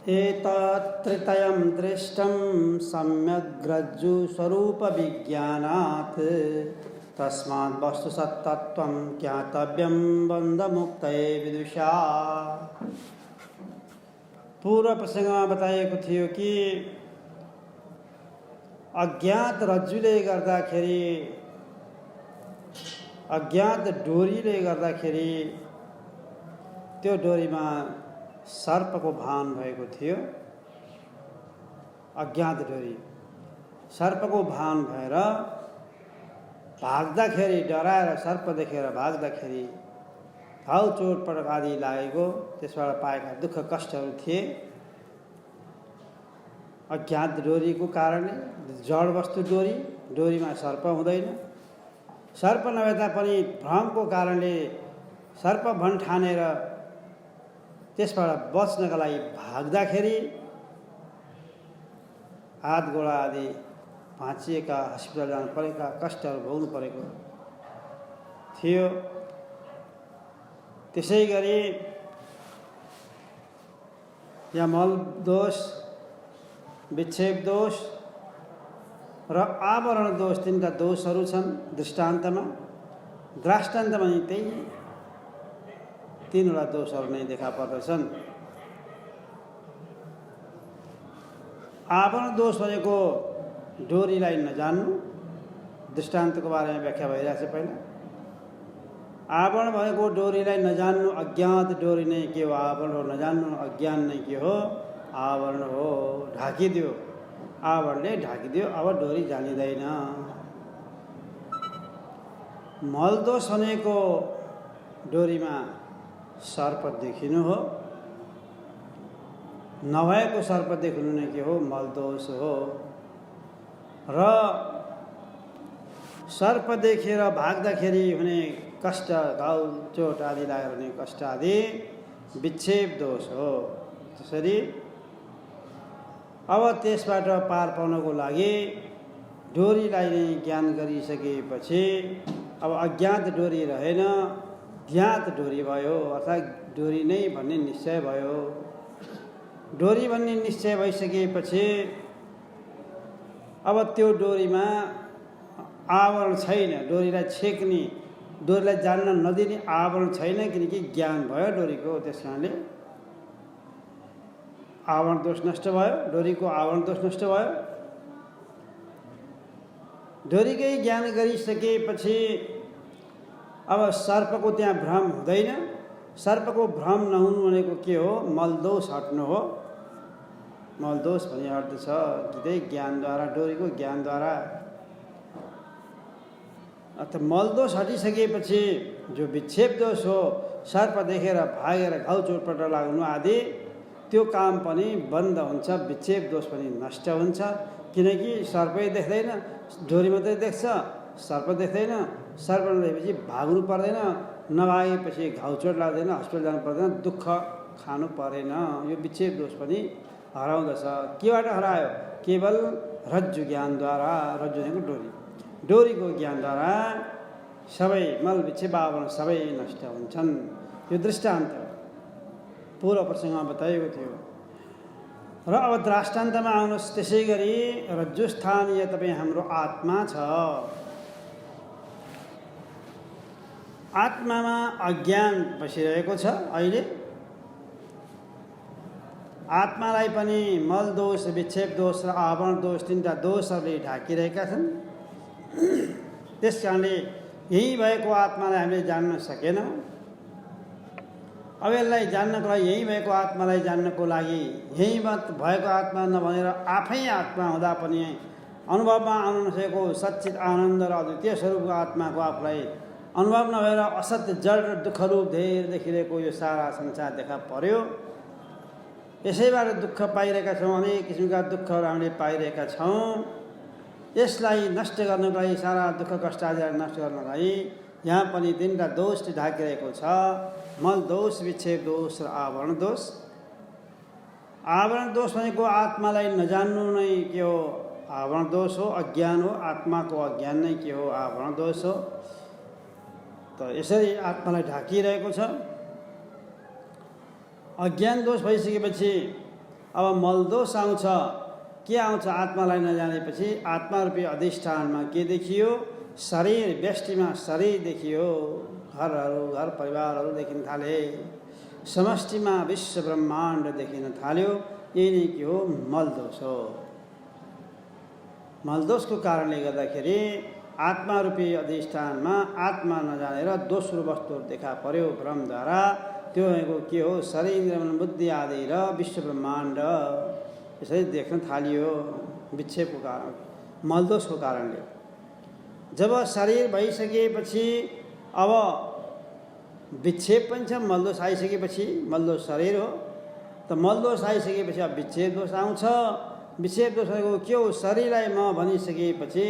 एतत्त्रितयं दृष्टं सम्यग्रज्जुस्वरूपविज्ञानात् तस्मात् वस्तुसत्तत्वं ज्ञातव्यं बन्धमुक्तये विदुषा। पूर्व प्रसंगमा बताइएको थियो कि अज्ञात रज्जुले गर्दाखेरि, अज्ञात डोरीले गर्दाखेरि त्यो डोरीमा सर्पको भान भएको थियो। अज्ञात डोरी सर्पको भान भएर भाग्दाखेरि, डराएर सर्प देखेर भाग्दाखेरि घाउ चोटपटक आदि लागेको, त्यसबाट पाएका दुःख कष्टहरू थिए। अज्ञात डोरीको कारणले, जड वस्तु डोरी, डोरीमा सर्प हुँदैन। सर्प नभए तापनि भ्रमको कारणले सर्प भन ठानेर त्यसबाट बच्नका लागि भाग्दाखेरि हात गोडा आदि भाँचिएका, हस्पिटल जानु परेका, कष्टहरू भोग्नु परेको थियो। त्यसै गरी यहाँ मल दोष, विक्षेप दोष र आवरण दोष, तिनवटा दोषहरू छन् दृष्टान्तमा। दृष्टान्तमा नि त्यही तीनवटा दोषहरू नै देखा पर्दछन्। आवरण दोष भनेको डोरीलाई नजान्नु, दृष्टान्तको बारेमा व्याख्या भइरहेछ पहिला। आवरण भनेको डोरीलाई नजान्नु, अज्ञात डोरी नै के हो, आवरण हो। नजान्नु, अज्ञान नै के हो, आवरण हो। ढाकिदियो, आवरणले ढाकिदियो, अब डोरी जानिँदैन। मलदोष भनेको डोरीमा सर्प देखिनु हो, नभएको सर्प देखिनु नै के हो, मलदोष हो। र सर्प देखेर भाग्दाखेरि हुने कष्ट, घाउ चोट आदि लागेर हुने कष्ट आदि विक्षेप दोष हो। त्यसरी अब त्यसबाट पार पाउनको लागि डोरीलाई नै ज्ञान गरिसकेपछि अब अज्ञात डोरी रहेन, ज्ञात डोरी भयो, अर्थात् डोरी नै भन्ने निश्चय भयो। डोरी भन्ने निश्चय भइसकेपछि अब त्यो डोरीमा आवरण छैन, डोरीलाई छेक्ने, डोरीलाई जान्न नदिने आवरण छैन, किनकि ज्ञान भयो डोरीको। त्यस कारणले आवरण दोष नष्ट भयो, डोरीको आवरण दोष नष्ट भयो। डोरीकै ज्ञान गरिसकेपछि अब सर्पको त्यहाँ भ्रम हुँदैन। सर्पको भ्रम नहुनु भनेको के हो, मलदोष हट्नु हो। मलदोष भन्ने अर्थ छ कि ज्ञानद्वारा, डोरीको ज्ञानद्वारा। अर्थात् मलदोष हटिसकेपछि जो विक्षेप दोष हो, सर्प देखेर भागेर घाउ चोटपटक लाग्नु आदि, त्यो काम पनि बन्द हुन्छ, विक्षेप दोष पनि नष्ट हुन्छ। किनकि सर्पै देख्दैन, डोरी मात्रै देख्छ, सर्प देख्दैन। सर्प नदेखेपछि भाग्नु पर्दैन, नभागेपछि घाउ चोट लाग्दैन, हस्पिटल जानु पर्दैन, दुःख खानु परेन। यो विक्षेप दोष पनि हराउँदछ। केबाट हरायो? केवल रज्जु ज्ञानद्वारा। रज्जु भनेको डोरी, डोरीको ज्ञानद्वारा सबै मल विक्षेप आवरण सबै नष्ट हुन्छन्। यो दृष्टान्त पूर्व प्रसङ्गमा बताएको थियो। र अब दृष्टान्तमा आउनुहोस्। त्यसै गरी रज्जु स्थानीय तपाईँ हाम्रो आत्मा छ। आत्मामा अज्ञान बसिरहेको छ। अहिले आत्मालाई पनि मल दोष, विक्षेप दोष र आवरण दोष, तिनवटा दोषहरूले ढाकिरहेका छन्। त्यस कारणले यही भएको आत्मालाई हामीले जान्न सकेनौँ। अब यसलाई जान्नको लागि, यही भएको आत्मालाई जान्नको लागि, यही भएको आत्मा नभनेर आफै आत्मा हुँदा पनि अनुभवमा आउन नसकेको सच्चित आनन्द र अद्वितीय स्वरूपको आत्माको आफूलाई अनुभव नभएर असत्य जड र दुःखरूप धेर देखिरहेको यो सारा संसार देखा पर्यो। यसैबाट दुःख पाइरहेका छौँ, अनेक किसिमका दुःखहरू हामीले पाइरहेका छौँ। यसलाई नष्ट गर्नको लागि, सारा दुःख कष्ट आदिलाई नष्ट गर्नको लागि यहाँ पनि तिनवटा दोषले ढाकिरहेको छ। मल दोष, विक्षेप दोष र आवरण दोष। आवरण दोष भनेको आत्मालाई नजान्नु नै के हो, आवरण दोष हो, अज्ञान हो। आत्माको अज्ञान नै के हो, आवरण दोष हो। त यसरी आत्मालाई ढाकिरहेको छ। अज्ञान दोष भइसकेपछि अब मलदोष आउँछ, के आउँछ? आत्मालाई नजानेपछि आत्मारूपी अधिष्ठानमा के देखियो? शरीर, व्यष्टिमा शरीर देखियो, घरहरू, घर परिवारहरू देखिन थाले, समष्टिमा विश्व ब्रह्माण्ड देखिन थाल्यो। यही नै के हो? मलदोष हो। मलदोषको कारणले गर्दाखेरि आत्मारूपी अधिष्ठानमा आत्मा नजानेर दोस्रो वस्तुहरू देखा पर्यो भ्रमद्वारा। त्यो भनेको के हो? शरीर, इन्द्रिय, मन, बुद्धि आदि र विश्व ब्रह्माण्ड यसरी देख्न थालियो विक्षेपको कारण, मलदोषको कारणले। जब शरीर भइसकेपछि अब विक्षेप पनि छ। मलदोष आइसकेपछि, मलदोष शरीर हो त मलदोष आइसकेपछि अब विक्षेप दोष आउँछ। विक्षेप दोष भनेको के हो? शरीरलाई म भनिसकेपछि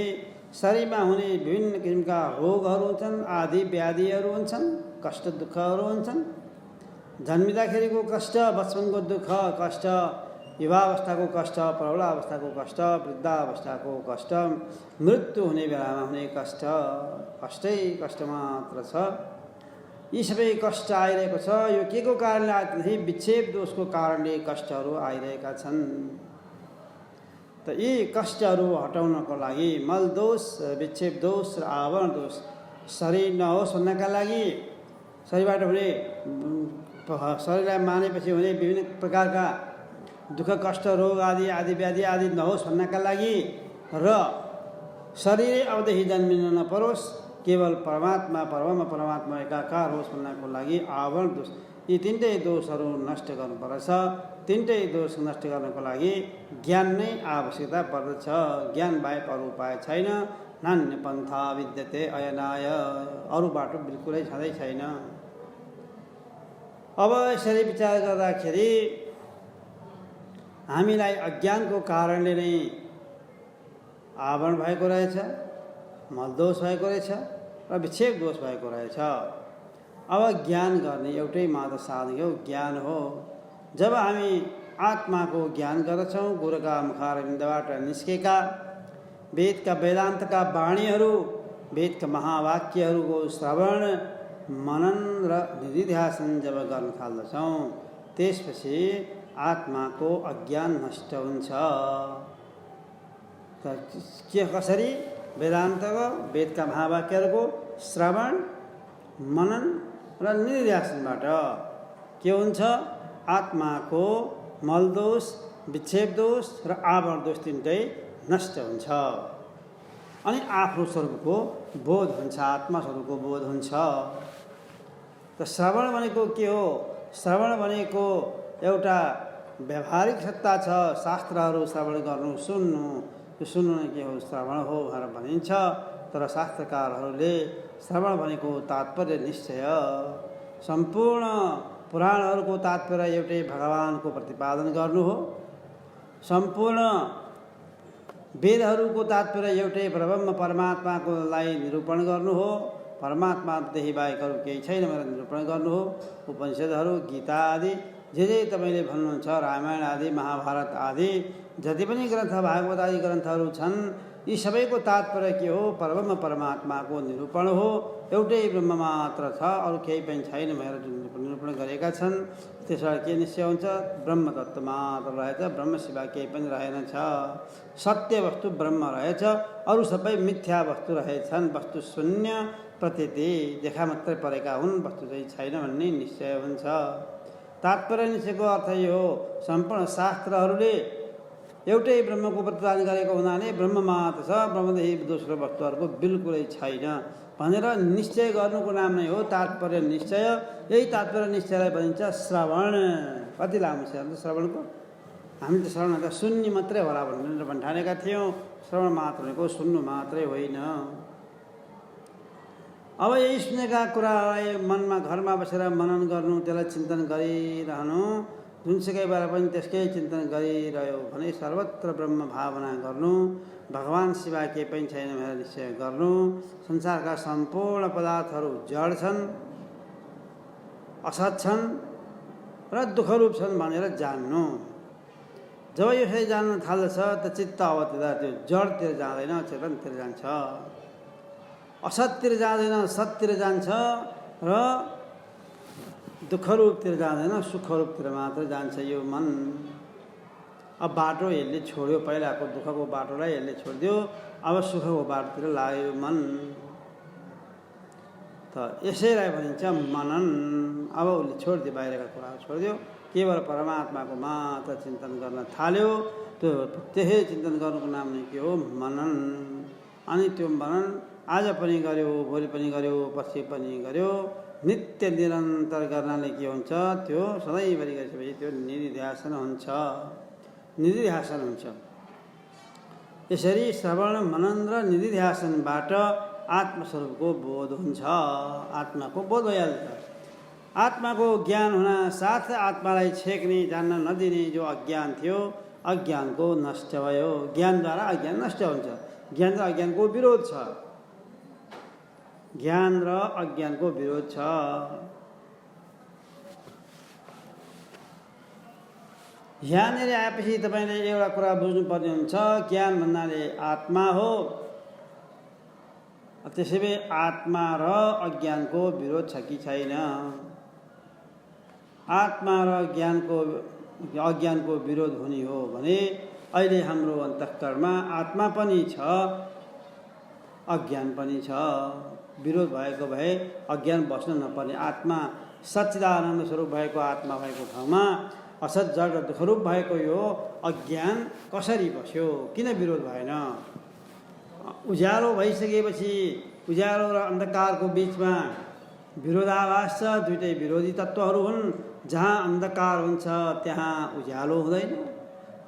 शरीरमा हुने विभिन्न किसिमका रोगहरू हुन्छन्, आदि व्याधिहरू हुन्छन्, कष्ट दुःखहरू हुन्छन्। जन्मिँदाखेरिको कष्ट, बचपनको दुःख कष्ट, युवावस्थाको कष्ट, प्रौढावस्थाको कष्ट, वृद्धावस्थाको कष्ट, मृत्यु हुने बेलामा हुने कष्ट, कष्टै कष्ट मात्र छ। यी सबै कष्ट आइरहेको छ। यो के को कारणले आएदेखि? विक्षेप दोषको कारणले कष्टहरू आइरहेका छन्। त यी कष्टहरू हटाउनको लागि मलदोष, विक्षेप दोष र आवरण दोष शरीर नहोस् भन्नका लागि, शरीरबाट हुने, शरीरलाई मानेपछि हुने विभिन्न प्रकारका दुःख कष्ट रोग आदि आदि व्याधि आदि नहोस् भन्नका लागि र शरीरै अबदेखि जन्मिन नपरोस्, केवल परमात्मा परमात्मा एकाकार होस् भन्नको लागि आवरण दोष, यी तिनटै दोषहरू नष्ट गर्नुपर्छ। तिनटै दोष नष्ट गर्नको लागि ज्ञान नै आवश्यकता पर्दछ। ज्ञान बाहेक अरू उपाय छैन। नान्य पन्था विद्यते अयनाय, अरू बाटो बिल्कुलै छँदै छैन। अब यसरी विचार गर्दाखेरि हामीलाई अज्ञानको कारणले नै आवरण भएको रहेछ, मलदोष भएको रहेछ र विक्षेप दोष भएको रहेछ। अब ज्ञान गर्ने एउटै मात्र साधन हो, ज्ञान हो। जब हामी आत्माको ज्ञान गर्दछौँ, गुरुका मुखारविन्दबाट निस्केका वेदका वेदान्तका वाणीहरू, वेदका महावाक्यहरूको श्रवण मनन र निधिध्यासन जब गर्न थाल्दछौँ, त्यसपछि आत्माको अज्ञान नष्ट हुन्छ। के कसरी? वेदान्तको, वेदका महावाक्यहरूको श्रवण मनन र निधिध्यासनबाट के हुन्छ? आत्माको मलदोष, विक्षेप दोष र आवरण दोष तिनटै नष्ट हुन्छ। अनि आफ्नो स्वरूपको बोध हुन्छ, आत्मा स्वरूपको बोध हुन्छ। त श्रवण भनेको के हो? श्रवण भनेको एउटा व्यावहारिक सत्ता छ। शास्त्रहरू श्रवण गर्नु, सुन्नु, यो सुन्नु नै के हो? श्रवण हो भनेर भनिन्छ। तर शास्त्रकारहरूले श्रवण भनेको तात्पर्य निश्चय, सम्पूर्ण पुराणहरूको तात्पर्य एउटै भगवानको प्रतिपादन गर्नु हो। सम्पूर्ण वेदहरूको तात्पर्य एउटै ब्रह्म परमात्माको लाई निरूपण गर्नु हो। परमात्मादेखि बाहेक अरू केही छैन भनेर निरूपण गर्नु हो। उपनिषदहरू, गीता आदि जे जे तपाईँले भन्नुहुन्छ, रामायण आदि, महाभारत आदि जति पनि ग्रन्थ, भागवत आदि ग्रन्थहरू छन्, यी सबैको तात्पर्य के हो? परब्रह्म परमात्माको निरूपण हो। एउटै ब्रह्म मात्र छ, अरू केही पनि छैन भनेर जुन निरूपण गरेका छन्। त्यसबाट के निश्चय हुन्छ? ब्रह्म तत्त्व मात्र रहेछ, ब्रह्म सिवा केही पनि रहेनछ। सत्य वस्तु ब्रह्म रहेछ, अरू सबै मिथ्या वस्तु रहेछन्। वस्तु शून्य प्रतीति, देखा मात्रै परेका हुन्, वस्तु चाहिँ छैन भन्ने निश्चय हुन्छ। तात्पर्य निश्चयको अर्थ यो हो, सम्पूर्ण शास्त्रहरूले एउटै ब्रह्मको प्रतिपादन गरेको हुनाले ब्रह्म मात्र छ, ब्रह्मदेखि दोस्रो वस्तुहरूको बिल्कुलै छैन भनेर निश्चय गर्नुको नाम नै हो तात्पर्य निश्चय। यही तात्पर्य निश्चयलाई भनिन्छ श्रवण। कति लामो छ श्रवणको? हामी त श्रवण त सुन्ने मात्रै होला भनेर भन्ठानेका थियौँ। श्रवण मात्र भनेको सुन्नु मात्रै होइन। अब यही सुनेका कुरालाई मनमा, घरमा बसेर मनन गर्नु, त्यसलाई चिन्तन गरिरहनु, जुनसुकै बेला पनि त्यसकै चिन्तन गरिरह्यो भने सर्वत्र ब्रह्म भावना गर्नु, भगवान सिवाय केही पनि छैन भनेर निश्चय गर्नु, संसारका सम्पूर्ण पदार्थहरू जड छन्, असत छन् र दुःखरूप छन् भनेर जान्नु। जब यसरी जान्न थाल्दछ त चित्त अवतिर त्यो जडतिर जाँदैन, चेतनतिर जान्छ। असततिर जाँदैन, सततिर जान्छ र दुःखरूपतिर जाँदैन, सुखरूपतिर मात्र जान्छ यो मन। अब बाटो यसले छोड्यो, पहिलाको दुःखको बाटोलाई यसले छोडिदियो, अब सुखको बाटोतिर लाग्यो मन। त यसैलाई भनिन्छ मनन। अब उसले छोडिदियो, बाहिरका कुराहरू छोडिदियो, केवल परमात्माको मात्र चिन्तन गर्न थाल्यो। त्यही चिन्तन गर्नुको नाम नै के हो? मनन। अनि त्यो मनन आज पनि गर्यो, भोलि पनि गर्यो, पछि पनि गर्यो, नित्य निरन्तर गर्नाले के हुन्छ? त्यो सधैँभरि गरिसकेपछि त्यो निधिध्यासन हुन्छ, निधिध्यासन हुन्छ। यसरी श्रवण, मनन र निधिध्यासनबाट आत्मस्वरूपको बोध हुन्छ, आत्माको बोध भइहाल्छ। आत्माको ज्ञान हुन साथ आत्मालाई छेक्ने, जान्न नदिने जो अज्ञान थियो, अज्ञानको नष्ट भयो। ज्ञानद्वारा अज्ञान नष्ट हुन्छ। ज्ञान र अज्ञानको विरोध छ, ज्ञान र अज्ञानको विरोध छ। यहाँनिर आएपछि तपाईँले एउटा कुरा बुझ्नुपर्ने हुन्छ, ज्ञान भन्नाले आत्मा हो। त्यसैले आत्मा र अज्ञानको विरोध छ कि छैन? आत्मा र अज्ञानको विरोध हुने हो भने अहिले हाम्रो अन्तःकरणमा आत्मा पनि छ, अज्ञान पनि छ। विरोध भएको भए अज्ञान बस्न नपर्ने। आत्मा सच्चिदानन्द स्वरूप भएको आत्मा भएको ठाउँमा असत जड र दुःखरूप भएको यो अज्ञान कसरी बस्यो? किन विरोध भएन? उज्यालो भइसकेपछि उज्यालो र अन्धकारको बिचमा विरोधाभास छ। दुईटै विरोधी तत्त्वहरू हुन्। जहाँ अन्धकार हुन्छ त्यहाँ उज्यालो हुँदैन,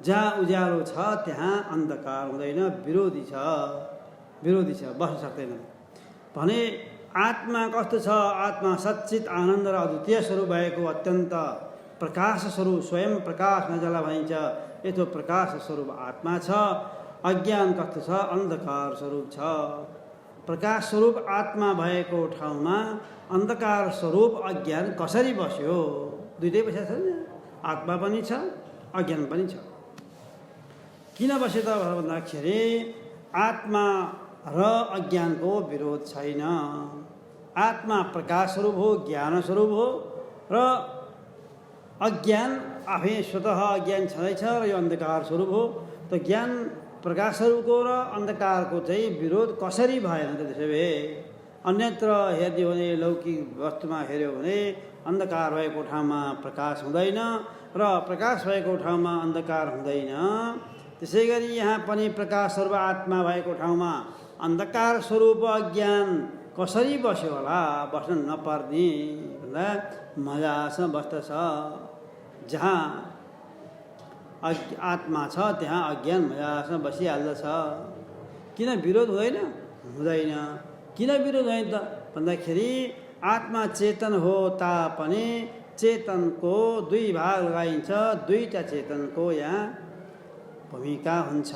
जहाँ उज्यालो छ त्यहाँ अन्धकार हुँदैन। विरोधी छ, विरोधी छ, बस्न सक्दैन। भने आत्मा कस्तो छ? आत्मा सच्चित आनन्द र अद्वितीय स्वरूप भएको अत्यन्त प्रकाश स्वरूप, स्वयं प्रकाश जसलाई भनिन्छ, यस्तो प्रकाश स्वरूप आत्मा छ। अज्ञान कस्तो छ? अन्धकार स्वरूप छ। प्रकाश स्वरूप आत्मा भएको ठाउँमा अन्धकार स्वरूप अज्ञान कसरी बस्यो? दुईटै बसेको छ नि, आत्मा पनि छ, अज्ञान पनि छ। किन बस्यो त भन्दाखेरि आत्मा र अज्ञानको विरोध छैन। आत्मा प्रकाश स्वरूप हो, ज्ञान स्वरूप हो, र अज्ञान आफै स्वतः अज्ञान छँदैछ र यो अन्धकार स्वरूप हो। त ज्ञान प्रकाश स्वरूपको र अन्धकारको चाहिँ विरोध कसरी भएन त? त्यसो भए अन्यत्र हेर्ने हो भने, लौकिक वस्तुमा हेऱ्यो भने अन्धकार भएको ठाउँमा प्रकाश हुँदैन र प्रकाश भएको ठाउँमा अन्धकार हुँदैन। त्यसै गरी यहाँ पनि प्रकाश स्वरूप आत्मा भएको ठाउँमा अन्धकार स्वरूप अज्ञान कसरी बस्यो होला? बस्न नपर्ने भन्दा मजासँग बस्दछ। जहाँ आत्मा छ त्यहाँ अज्ञान मजासँग बसिहाल्दछ। किन विरोध हुँदैन? हुँदैन। किन विरोध हुँदैन त भन्दाखेरि आत्मा चेतन हो तापनि चेतनको दुई भाग लगाइन्छ। दुईटा चेतनको यहाँ भूमिका हुन्छ।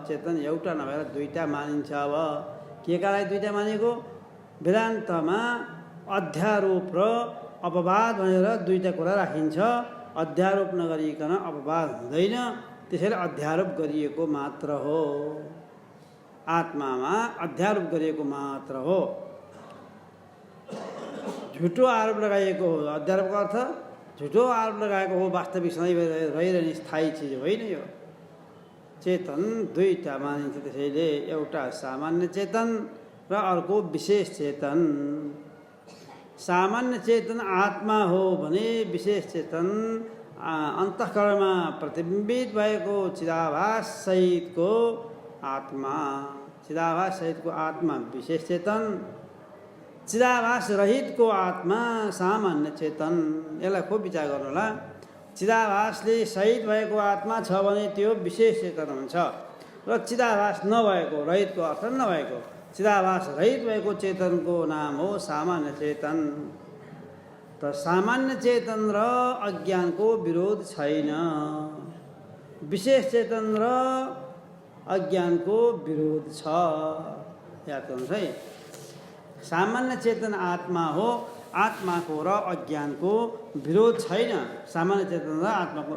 चेतन एउटा नभएर दुईटा मानिन्छ। अब के कालाई दुईटा मानेको? वेदान्तमा अध्यारोप र अपवाद भनेर दुईटा कुरा राखिन्छ। अध्यारोप नगरिकन अपवाद हुँदैन। त्यसैले अध्यारोप गरिएको मात्र हो। आत्मामा अध्यारोप गरिएको मात्र हो। झुटो आरोप लगाइएको हो। अध्यारोपको अर्थ झुटो आरोप लगाएको हो। वास्तविक सधैँ रहिरहने स्थायी चिज होइन यो। चेतन दुईटा मानिन्छ। त्यसैले एउटा सामान्य चेतन र अर्को विशेष चेतन। सामान्य चेतन आत्मा हो भने विशेष चेतन अन्तःकरणमा प्रतिबिम्बित भएको चिदाभास सहितको आत्मा। चिदाभास सहितको आत्मा विशेष चेतन। चिदाभास रहितको आत्मा सामान्य चेतन। यसलाई खुब विचार गर्नु होला। चिदाभासले सहित भएको आत्मा छ भने त्यो विशेष चेतन हुन्छ र चिदाभास नभएको, रहितको अर्थ नभएको, चिदाभास रहित भएको चेतनको नाम हो सामान्य चेतन। त सामान्य चेतन र अज्ञानको विरोध छैन। विशेष चेतन र अज्ञानको विरोध छ। याद गर्नुहोस् है। सामान्य चेतन आत्मा हो। आत्माको र अज्ञानको विरोध छैन। सामान्य चेतन र आत्माको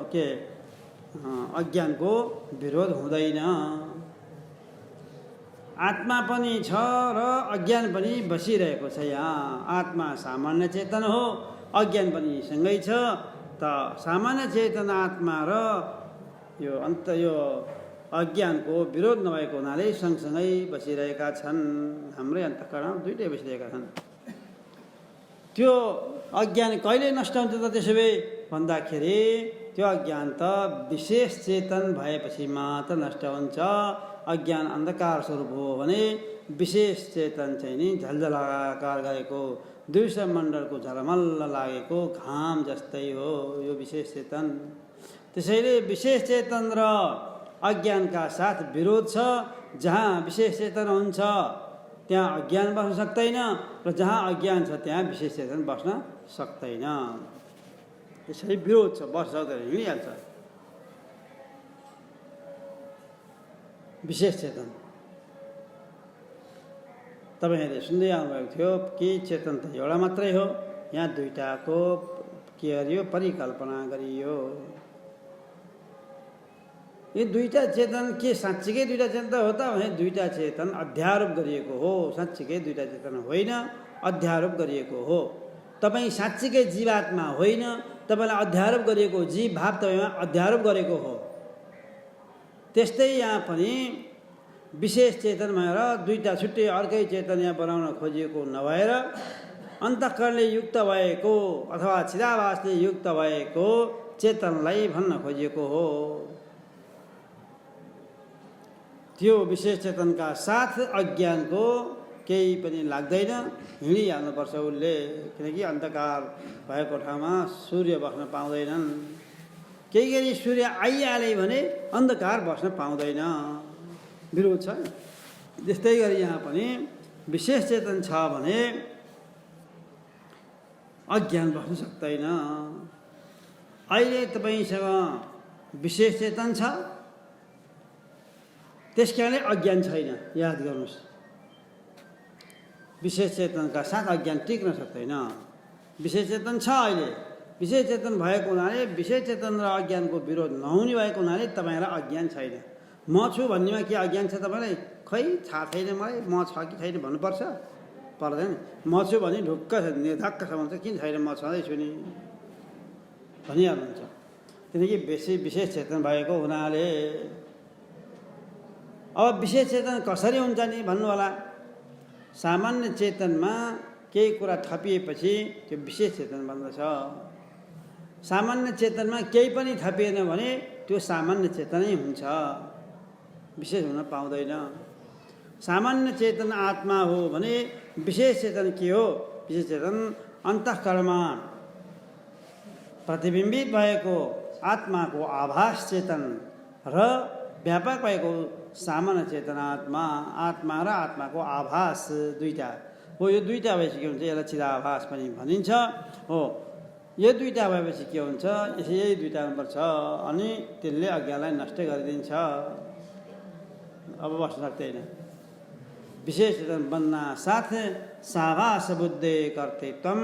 अज्ञानको विरोध हुँदैन। आत्मा पनि छ र अज्ञान पनि बसिरहेको छ यहाँ। आत्मा सामान्य चेतन हो, अज्ञान पनि सँगै छ। त सामान्य चेतन आत्मा र यो अज्ञानको विरोध नभएको हुनाले सँगसँगै बसिरहेका छन्। हाम्रै अन्तःकरण दुइटै बसिरहेका छन्। त्यो अज्ञान कहिले नष्ट हुन्छ त त्यसो भए भन्दाखेरि त्यो अज्ञान त विशेष चेतन भएपछि मात्र नष्ट हुन्छ। अज्ञान अन्धकार स्वरूप हो भने विशेष चेतन चाहिँ नि झलझलाकार गरेको दिउँसो मण्डलको झलमल्ल लागेको घाम जस्तै हो यो विशेष चेतन। त्यसैले विशेष चेतन र अज्ञानका साथ विरोध छ। जहाँ विशेष चेतन हुन्छ त्यहाँ अज्ञान बस्न सक्दैन र जहाँ अज्ञान छ त्यहाँ विशेष चेतन बस्न सक्दैन। त्यसैले विरोध छ, बस्न सक्दैन, हिँडिहाल्छ। विशेष चेतन तपाईँहरूले सुन्दै आउनुभएको थियो कि चेतन त एउटा मात्रै हो। यहाँ दुईटाको के गरियो, परिकल्पना गरियो। यी दुईटा चेतन के साँच्चीकै दुईटा चेतन हो त भने दुईटा चेतन अध्यारोप गरिएको हो। साँच्चीकै दुईटा चेतन होइन, अध्यारोप गरिएको हो। तपाईँ साँच्चीकै जीवात्मा होइन, तपाईँलाई अध्यारोप गरिएको जीव भाव तपाईँमा अध्यारोप गरेको हो। त्यस्तै यहाँ पनि विशेष चेतन भएर दुईटा छुट्टै अर्कै चेतन यहाँ बनाउन खोजिएको नभएर अन्तःकरणले युक्त भएको अथवा चिदाभासले युक्त भएको चेतनलाई भन्न खोजिएको हो। त्यो विशेष चेतनका साथ अज्ञानको केही पनि लाग्दैन, हिँडिहाल्नुपर्छ उसले। किनकि अन्धकार भएको ठाउँमा सूर्य बस्न पाउँदैनन्। केही गरी सूर्य आइहाले भने अन्धकार बस्न पाउँदैन, विरोध छ। त्यस्तै गरी यहाँ पनि विशेष चेतन छ भने अज्ञान बस्न सक्दैन। अहिले तपाईँसँग विशेष चेतन छ, त्यस कारणले अज्ञान छैन, याद गर्नुहोस्। विशेष चेतनका साथ अज्ञान टिक्न सक्दैन। विशेष चेतन छ अहिले, विशेष चेतन भएको हुनाले विशेष चेतन र अज्ञानको विरोध नहुने भएको हुनाले तपाईँलाई अज्ञान छैन। म छु भन्नेमा के अज्ञान छ तपाईँलाई? खै थाहा छैन मलाई, म छ कि छैन भन्नुपर्छ, पर्दैन। म छु भने ढुक्क निर्धक्क छ भन्छ, किन छैन, म छँदैछु नि भनिहाल्नुहुन्छ। किनकि विशेष चेतन भएको हुनाले। अब विशेष चेतन कसरी हुन्छ नि भन्नु होला। सामान्य चेतनमा केही कुरा थपिएपछि त्यो विशेष चेतन बन्दछ। सामान्य चेतनमा केही पनि थपिएन भने त्यो सामान्य चेतनै हुन्छ, विशेष हुन पाउँदैन। सामान्य चेतन आत्मा हो भने विशेष चेतन के हो? विशेष चेतन अन्तःकरणमा प्रतिबिम्बित भएको आत्माको आभास चेतन र व्यापक भएको सामान्य चेतना आत्मा र आत्माको आभास दुईटा हो। यो दुईटा भएपछि के हुन्छ? यसलाई चिदाभास पनि भनिन्छ हो। यो दुईटा भएपछि के हुन्छ? यही दुईटा हुनुपर्छ, अनि त्यसले अज्ञानलाई नष्ट गरिदिन्छ। अब बस्न सक्दैन। विशेष चेतन बन्ना साथ साभास बुद्धे कर्तृत्वम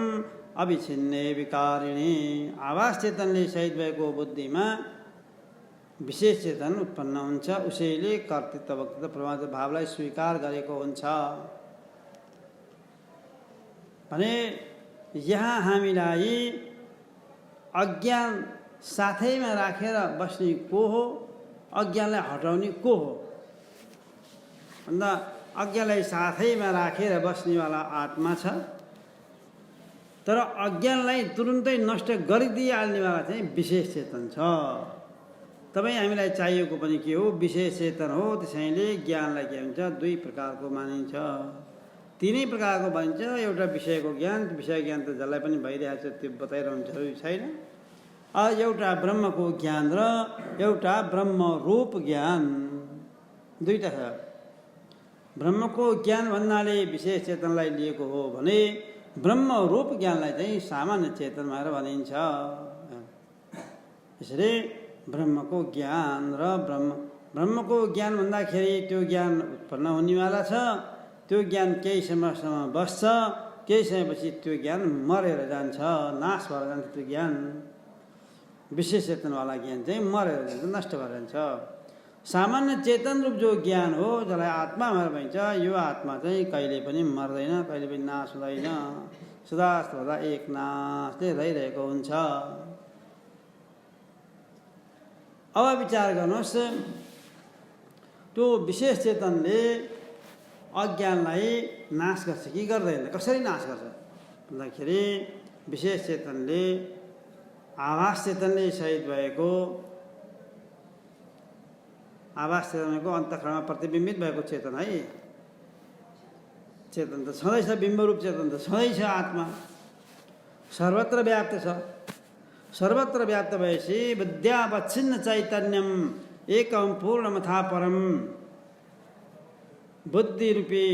अविच्छिन्ने विकारिणी। आभास चेतनले सहित भएको बुद्धिमा विशेष चेतन उत्पन्न हुन्छ। उसैले कर्तृत्व वक्तृत्व परमात्मा भावलाई स्वीकार गरेको हुन्छ भने यहाँ हामीलाई अज्ञान साथैमा राखेर बस्ने को हो? अज्ञानलाई हटाउने को हो? भन्दा अज्ञानलाई साथैमा राखेर बस्नेवाला आत्मा छ, तर अज्ञानलाई तुरुन्तै नष्ट गरिदिइहाल्नेवाला चाहिँ विशेष चेतन छ। तपाईँ हामीलाई चाहिएको पनि के हो? विशेष चेतन हो। त्यसैले ज्ञानलाई के हुन्छ? दुई प्रकारको मानिन्छ, तिनै प्रकारको भनिन्छ। एउटा विषयको ज्ञान, विषय ज्ञान त जसलाई पनि भइरहेको छ त्यो बताइरहनु जरुरी छैन। एउटा ब्रह्मको ज्ञान र एउटा ब्रह्म रूप ज्ञान, दुईटा छ। ब्रह्मको ज्ञान भन्नाले विशेष चेतनलाई लिएको हो भने ब्रह्म रूप ज्ञानलाई चाहिँ सामान्य चेतन भनेर भनिन्छ। यसरी ब्रह्मको ज्ञान र ब्रह्मको ज्ञान भन्दाखेरि त्यो ज्ञान उत्पन्न हुनेवाला छ। त्यो ज्ञान केही समयसम्म बस्छ, केही समयपछि त्यो ज्ञान मरेर जान्छ, नाश भएर जान्छ। त्यो ज्ञान विशेष चेतनवाला ज्ञान चाहिँ मरेर जान्छ, नष्ट भएर जान्छ। सामान्य चेतन रूप जो ज्ञान हो, जसलाई आत्मा भनेर भनिन्छ, यो आत्मा चाहिँ कहिले पनि मर्दैन, कहिले पनि नाश हुँदैन, सदा सदा एक नाशले रहिरहेको हुन्छ। अब विचार गर्नुहोस्, त्यो विशेष चेतनले अज्ञानलाई नाश गर्छ कि गर्दैन? कसरी नाश गर्छ भन्दाखेरि विशेष चेतनले, आभास चेतनले सहित भएको, आभास चेतनको अन्तःकरणमा प्रतिबिम्बित भएको चेतन है। चेतन त छँदैछ, बिम्बरूप चेतन त छँदैछ। आत्मा सर्वत्र व्याप्त छ। सर्वत्र व्याप्त भएपछि विद्यावच्छिन्न चैतन्यम एकम पूर्णमथा परम, बुद्धि रूपी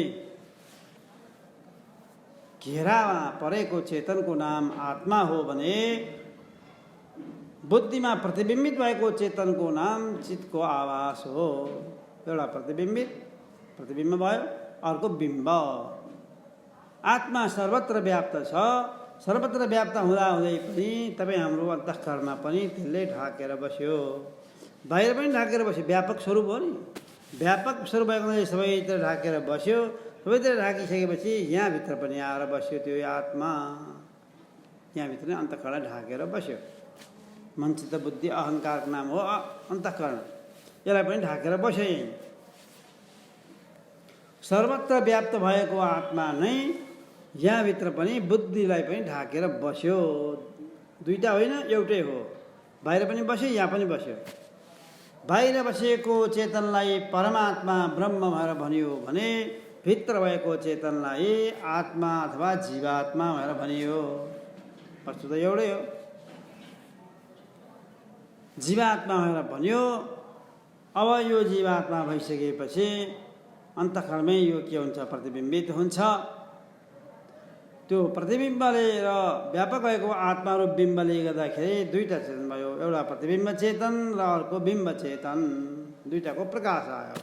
घेरामा परेको चेतनको नाम आत्मा हो भने बुद्धिमा प्रतिबिम्बित भएको चेतनको नाम चित्तको आभास हो। एउटा प्रतिबिम्ब भयो, अर्को बिम्ब। आत्मा सर्वत्र व्याप्त छ। सर्वत्र व्याप्त हुँदाहुँदै पनि तपाईँ हाम्रो अन्तःकरणमा पनि त्यसले ढाकेर बस्यो, बाहिर पनि ढाकेर बस्यो। व्यापक स्वरूप हो नि, व्यापक स्वरूप भएको सबैतिर ढाकेर बस्यो। सबैतिर ढाकिसकेपछि यहाँभित्र पनि आएर बस्यो त्यो आत्मा। यहाँभित्र नै अन्तःकरणलाई ढाकेर बस्यो। मन चित्त बुद्धि अहङ्कारको नाम हो अन्तःकरण। यसलाई पनि ढाकेर बस्यो। यहीँ सर्वत्र व्याप्त भएको आत्मा नै यहाँभित्र पनि बुद्धिलाई पनि ढाकेर बस्यो। दुईटा होइन, एउटै हो। बाहिर पनि बस्यो, यहाँ पनि बस्यो। बाहिर बसेको चेतनलाई परमात्मा ब्रह्म भनेर भनियो भने भित्र भएको चेतनलाई आत्मा अथवा जीवात्मा भनेर भनियो। वस्तु त एउटै हो। जीवात्मा भनेर भनियो। अब यो जीवात्मा भइसकेपछि अन्तःकरणमै यो के हुन्छ? प्रतिबिम्बित हुन्छ। त्यो प्रतिबिम्बले र व्यापक भएको आत्मारूप बिम्बले गर्दाखेरि दुईटा चेतन भयो। एउटा प्रतिबिम्ब चेतन र अर्को बिम्ब चेतन। दुईटाको प्रकाश आयो।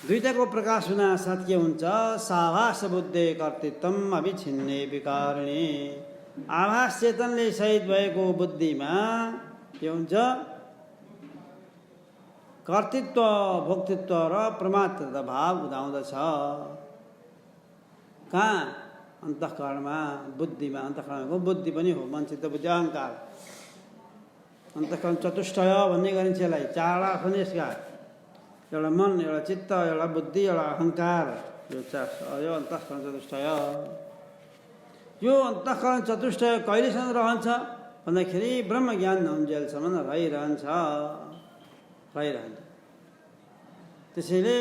दुईटाको प्रकाश हुनासाथ के हुन्छ? साभास बुद्धे कर्तृत्वम अभिछिन्ने विकारिणे। आभास चेतनले सहित भएको बुद्धिमा के हुन्छ? कर्तृत्व, भोक्तृत्व र प्रमात्रता भाव उदाउँदछ। कहाँ? अन्तःकरणमा, बुद्धिमा। अन्तःकरणको बुद्धि पनि हो, मन चित्त बुद्धि अहङ्कार। अन्तःकरण चतुष्टय भन्ने गरिन्छ यसलाई। चारवटा छन् यसका। एउटा मन, एउटा चित्त, एउटा बुद्धि, एउटा अहङ्कार। यो अन्तःकरण चतुष्टय। यो अन्तःकरण चतुष्टय कहिलेसम्म रहन्छ भन्दाखेरि ब्रह्म ज्ञान नहुन्जेलसम्म रहिरहन्छ। त्यसैले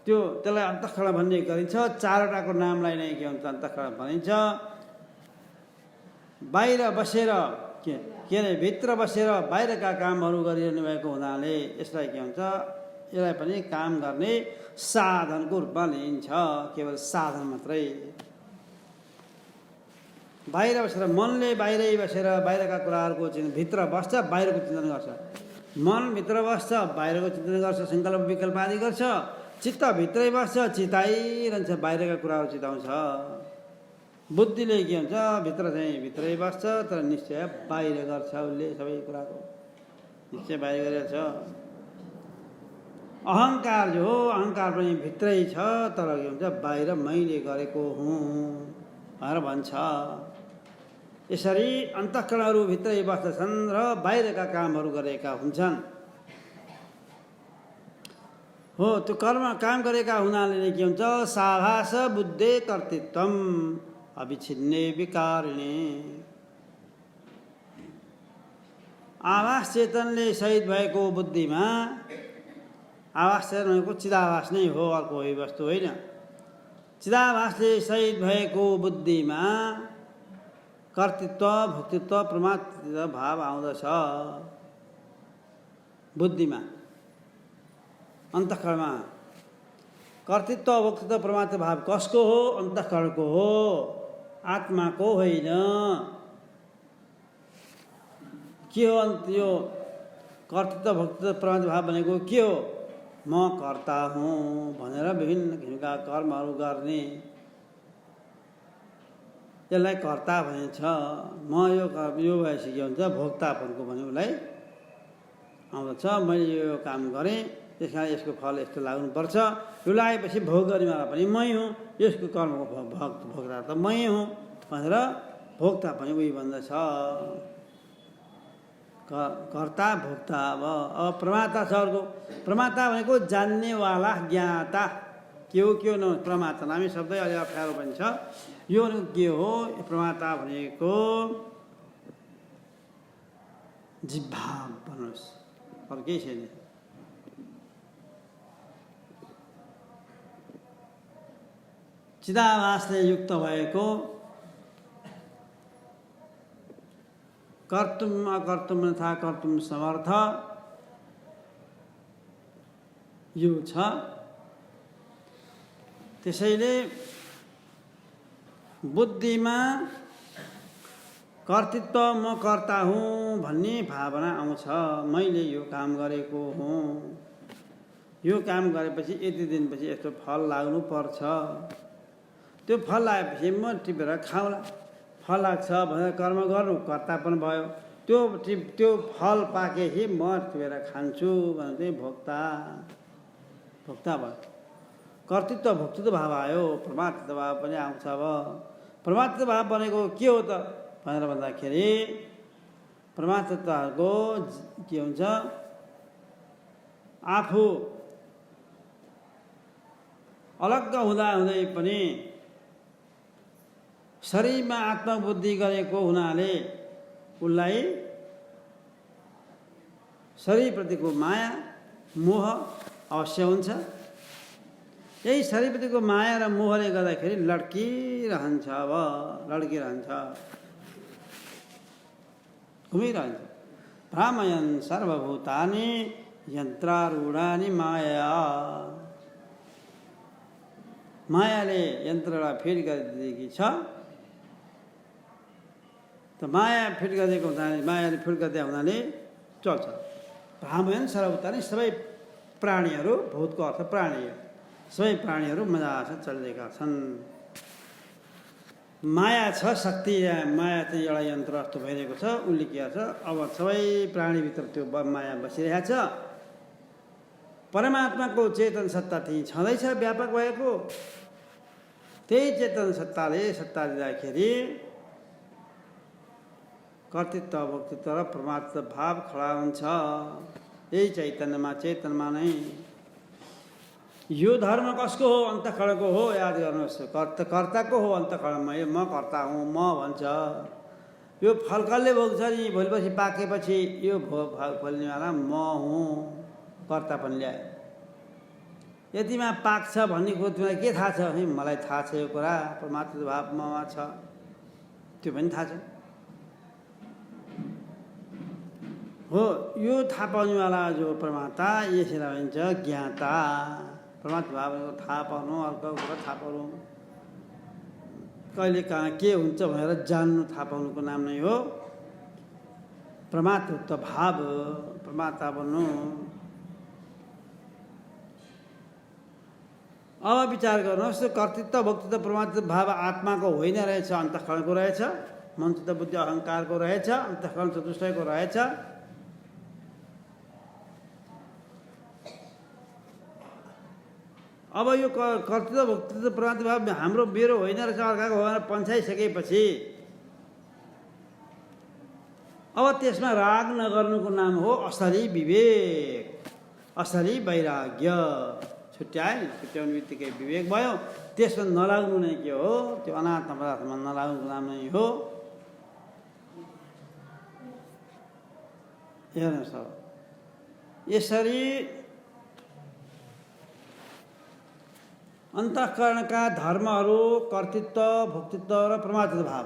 त्यसलाई अन्तःकरण भन्ने गरिन्छ। चारवटाको नामलाई नै के हुन्छ? अन्तःकरण भनिन्छ। बाहिर बसेर के अरे भित्र बसेर बाहिरका कामहरू गरिरहनु भएको हुनाले यसलाई के हुन्छ? यसलाई पनि काम गर्ने साधनको रूपमा लिइन्छ। केवल साधन मात्रै। बाहिर बसेर मनले बाहिरै बसेर बाहिरका कुराहरूको भित्र बस्छ, बाहिरको चिन्तन गर्छ। मन भित्र बस्छ, बाहिरको चिन्तन गर्छ, सङ्कल्प विकल्प आदि गर्छ। चित्त भित्रै बस्छ, चिताइरहन्छ, बाहिरका कुराहरू चिताउँछ। बुद्धिले के हुन्छ? भित्र चाहिँ भित्रै बस्छ, तर निश्चय बाहिर गर्छ। उसले सबै कुराको निश्चय बाहिर गरेको छ। अहङ्कार जो हो, अहङ्कार पनि भित्रै छ, तर के हुन्छ? बाहिर मैले गरेको हुँ भनेर भन्छ। यसरी अन्तःकरणहरू भित्रै बस्दछन् र बाहिरका कामहरू गरेका हुन्छन्। हो, त्यो काम गरेका हुनाले के हुन्छ? साभास बुद्धे कर्तृत्वम अभिछिन्ने विकारिणे। आभास चेतनले सहित भएको बुद्धिमा, आभास चेतन भनेको चिदाभास नै हो, अर्को होइ वस्तु होइन। चिदाभासले सहित भएको बुद्धिमा कर्तृत्व, भोक्तृत्व, प्रमात्र भाव आउँदछ। बुद्धिमा, अन्तःकरणमा कर्तृत्व, भोक्तृत्व, प्रमात्र भाव कसको हो? अन्तःकरणको हो, आत्माको होइन। के हो यो कर्तृत्व, भोक्तृत्व, प्रमात्र भाव भनेको? के हो? म कर्ता हुँ भनेर विभिन्न किसिमका कर्महरू गर्ने, यसलाई कर्ता भनिन्छ। म यो भएपछि के हुन्छ? भोक्तापनको भने उसलाई आउँदछ। मैले यो काम गरेँ, त्यस कारण यसको फल यस्तो लाग्नुपर्छ। यो लागेपछि भोग गर्नेवाला पनि मै हुँ, यसको कर्मको भोक्ता त मै हुँ भनेर भोक्ता पनि उही भन्दछ। कर्ता भोक्ता। अब प्रमाता छ अर्को। प्रमाता भनेको जान्नेवाला, ज्ञाता। के हो न प्रमाता, हामी शब्दै अलि अप्ठ्यारो पनि छ। यो भनेको के हो? प्रमाता भनेको जिह्वा भन्नुहोस्, अरू केही छैन। चिदाभासले युक्त भएको, कर्तुम अकर्तुम तथा कर्तुम समर्थ यो छ। त्यसैले बुद्धिमा कर्तृत्व, म कर्ता हुँ भन्ने भावना आउँछ। मैले यो काम गरेको हुँ, यो काम गरेपछि यति दिनपछि यस्तो फल लाग्नु पर्छ। त्यो फल लागेपछि म टिपेर खाउँला, फल लाग्छ भनेर कर्म गर्नु कर्ता पनि भयो। त्यो फल पाकेपछि म टिपेर खान्छु भने चाहिँ भोक्ता भयो। कर्तृत्व भोक्तृत्व भाव आयो, परमात्म भाव पनि आउँछ। अब परमात्म भाव भनेको के हो त भनेर भन्दाखेरि, परमात्मको के हुन्छ, आफू अलग्ग हुँदै पनि शरीरमा आत्मबुद्धि गरेको हुनाले उसलाई शरीरप्रतिको माया मोह अवश्य हुन्छ। यही शरीरप्रतिको माया र मोहले गर्दाखेरि लड्किरहन्छ, घुमिरहन्छ। भ्रामयन् सर्वभूतानि यन्त्रारूढानि माया। मायाले यन्त्रलाई फिट गरिदिएकी छ। त माया फिट गरिदिएको हुनाले, मायाले फिट गरिदिएको हुनाले चल्छ। भ्रामयन् सर्वभूतानि, सबै प्राणीहरू, भूतको अर्थ प्राणी, सबै प्राणीहरू मजासँग चलिरहेका छन्। माया छ, शक्ति, माया चाहिँ एउटा यन्त्र जस्तो भइरहेको छ। उसले के गर्छ, अब सबै प्राणीभित्र त्यो माया बसिरहेको छ। परमात्माको चेतन सत्ता त्यही छँदैछ, व्यापक भएको। त्यही चेतन सत्ताले सत्ता दिँदाखेरि कर्तृत्व भोक्तृत्व र परमात्म भाव खडा हुन्छ। यही चेतनमा नै। यो धर्म कसको हो? अन्तःकरणको हो। याद गर्नुहोस्, कर्ताको हो अन्तःकरण। म कर्ता हुँ म भन्छ। यो फल कसले भोग्छ नि? भोलिपछि पाकेपछि यो फल्नेवाला म हुँ, कर्ता पनि ल्यायो। यतिमा पाक्छ भन्ने कुरो तिमीलाई के थाहा छ? मलाई थाहा छ यो कुरा, परमात्मा भाव ममा छ, त्यो पनि थाहा छ। हो, यो थाहा पाउनेवाला जो परमात्मा, यसलाई भनिन्छ ज्ञाता। परमात्मा भावको थाहा पाउनु, अर्को कुरा थाहा पाउनु, कहिले कहाँ के हुन्छ भनेर जान्नु, थाहा पाउनुको नाम नै हो परमात्मत्व भाव। परमात्मा बन्नु। अब विचार गर्नुहोस्, कर्तृत्व भोक्तृत्व परमात्म भाव आत्माको होइन रहेछ, अन्तःकरणको रहेछ। मन चित्त बुद्धि अहङ्कारको रहेछ, अन्तःकरण चतुष्टयको रहेछ। अब यो कर्तृत्व भोक्तृत्व परमात्म भाव हाम्रो मेरो होइन रहेछ, अर्काको हो भनेर पन्छाइसकेपछि अब त्यसमा राग नगर्नुको नाम हो असली विवेक, असली वैराग्य। छुट्याउने बित्तिकै विवेक भयो। त्यसमा नलाग्नु नै के हो? त्यो अनात्म पदार्थमा नलाग्नुको नाम नै हो। हेर्नुहोस्, अब यसरी अन्तःकरणका धर्महरू कर्तृत्व भोक्तृत्व र परमात्म भाव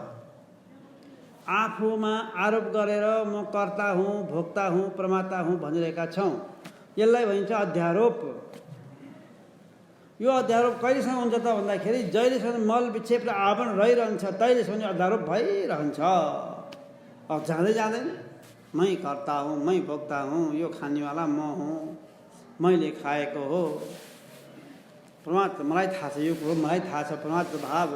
आफूमा आरोप गरेर म कर्ता हुँ, भोक्ता हुँ, परमात्मा हुँ भनिरहेका छौँ। यसलाई भनिन्छ अध्यारोप। यो अध्यारोप कहिलेसम्म हुन्छ त भन्दाखेरि जहिलेसम्म मल विक्षेप र आवरण रहिरहन्छ तहिलेसम्म अध्यारोप भइरहन्छ। अब जाँदै जाँदैन मै कर्ता हुँ, मै भोक्ता हुँ, यो खानेवाला म हुँ, मैले खाएको हो, परमात्मा मलाई थाहा छ, यो कुरो मलाई थाहा छ, परमात्मा भाव।